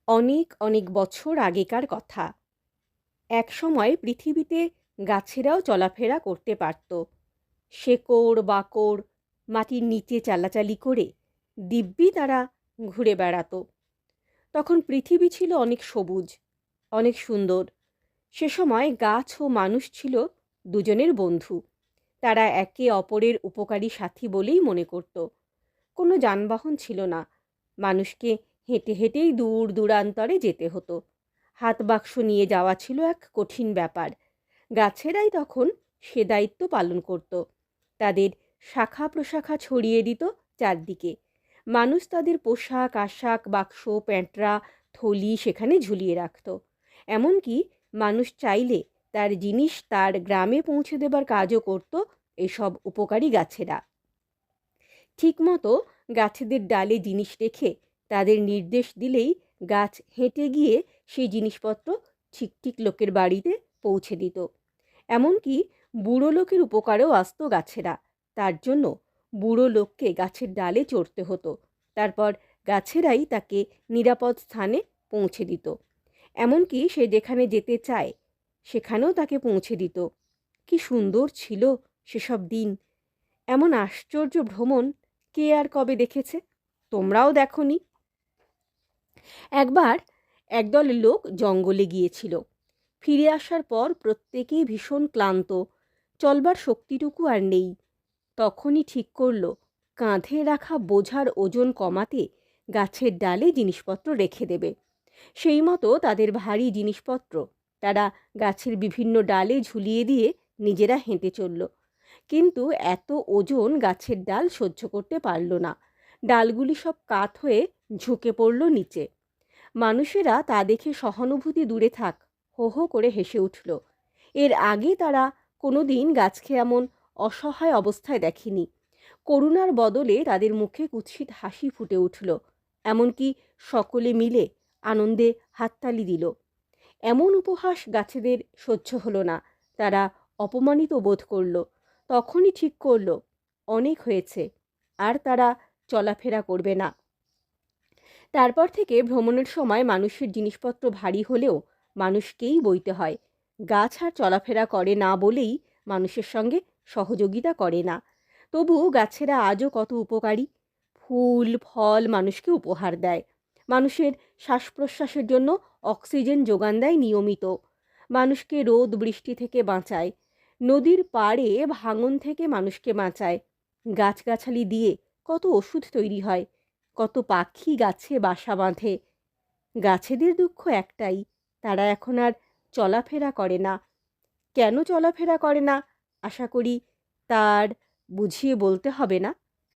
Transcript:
অনেক অনেক বছর আগেকার কথা। এক সময় পৃথিবীতে গাছেরাও চলাফেরা করতে পারত। শেকড় বাকড় মাটির নিচে চালাচালি করে দিব্যি তারা ঘুরে বেড়াত। তখন পৃথিবী ছিল অনেক সবুজ, অনেক সুন্দর। সে সময় গাছ ও মানুষ ছিল দুজনের বন্ধু। তারা একে অপরের উপকারী সাথী বলেই মনে করত। কোনো যানবাহন ছিল না। মানুষকে হেঁটে হেঁটেই দূর দূরান্তরে যেতে হতো। হাত বাক্স নিয়ে যাওয়া ছিল এক কঠিন ব্যাপার। গাছেরাই তখন সে দায়িত্ব পালন করত। তাদের শাখা প্রশাখা ছড়িয়ে দিত চারদিকে। মানুষ তাদের পোশাক আশাক বাক্স প্যাঁটরা থলি সেখানে ঝুলিয়ে রাখত। এমনকি মানুষ চাইলে তার জিনিস তার গ্রামে পৌঁছে দেবার কাজও করত এসব উপকারী গাছেরা। ঠিকমতো গাছেদের ডালে জিনিস রেখে তাদের নির্দেশ দিলেই গাছ হেঁটে গিয়ে সেই জিনিসপত্র ঠিক ঠিক লোকের বাড়িতে পৌঁছে দিত। এমনকি বুড়ো লোকের উপকারেও আসতো গাছেরা। তার জন্য বুড়ো লোককে গাছের ডালে চড়তে হতো। তারপর গাছেরাই তাকে নিরাপদ স্থানে পৌঁছে দিত। এমনকি সে যেখানে যেতে চায় সেখানেও তাকে পৌঁছে দিত। কি সুন্দর ছিল সেসব দিন! এমন আশ্চর্য ভ্রমণ কে আর কবে দেখেছে? তোমরাও দেখনি। একবার একদল লোক জঙ্গলে গিয়েছিল। ফিরে আসার পর প্রত্যেকেই ভীষণ ক্লান্ত, চলবার শক্তিটুকু আর নেই। তখনই ঠিক করল কাঁধে রাখা বোঝার ওজন কমাতে গাছের ডালে জিনিসপত্র রেখে দেবে। সেই মতো তাদের ভারী জিনিসপত্র তারা গাছের বিভিন্ন ডালে ঝুলিয়ে দিয়ে নিজেরা হেঁটে চলল। কিন্তু এত ওজন গাছের ডাল সহ্য করতে পারল না। ডালগুলি সব কাত হয়ে ঝুঁকে পড়ল নিচে। মানুষেরা তা দেখে সহানুভূতি দূরে থাক, হো হো করে হেসে উঠল। এর আগে তারা কোনোদিন গাছকে এমন অসহায় অবস্থায় দেখেনি। করুণার বদলে তাদের মুখে কুৎসিত হাসি ফুটে উঠল। এমনকি সকলে মিলে আনন্দে হাততালি দিল। এমন উপহাস গাছেদের সহ্য হলো না। তারা অপমানিত বোধ করল। তখনই ঠিক করল অনেক হয়েছে, আর তারা চলাফেরা করবে না। তারপর থেকে ভ্রমণের সময় মানুষের জিনিসপত্র ভারী হলেও মানুষকেই বইতে হয়। গাছ আর চলাফেরা করে না বলেই মানুষের সঙ্গে সহযোগিতা করে না। তবু গাছেরা আজও কত উপকারী। ফুল ফল মানুষকে উপহার দেয়। মানুষের শ্বাস প্রশ্বাসের জন্য অক্সিজেন যোগান দেয় নিয়মিত। মানুষকে রোদ বৃষ্টি থেকে বাঁচায়। নদীর পাড়ে ভাঙন থেকে মানুষকে বাঁচায়। গাছগাছালি দিয়ে কত ওষুধ তৈরি হয়। কত পাখি গাছে বাসা বাঁধে। গাছেদের দুঃখ একটাই, তারা এখন আর চলাফেরা করে না। কেন চলাফেরা করে না আশা করি তার বুঝিয়ে বলতে হবে না।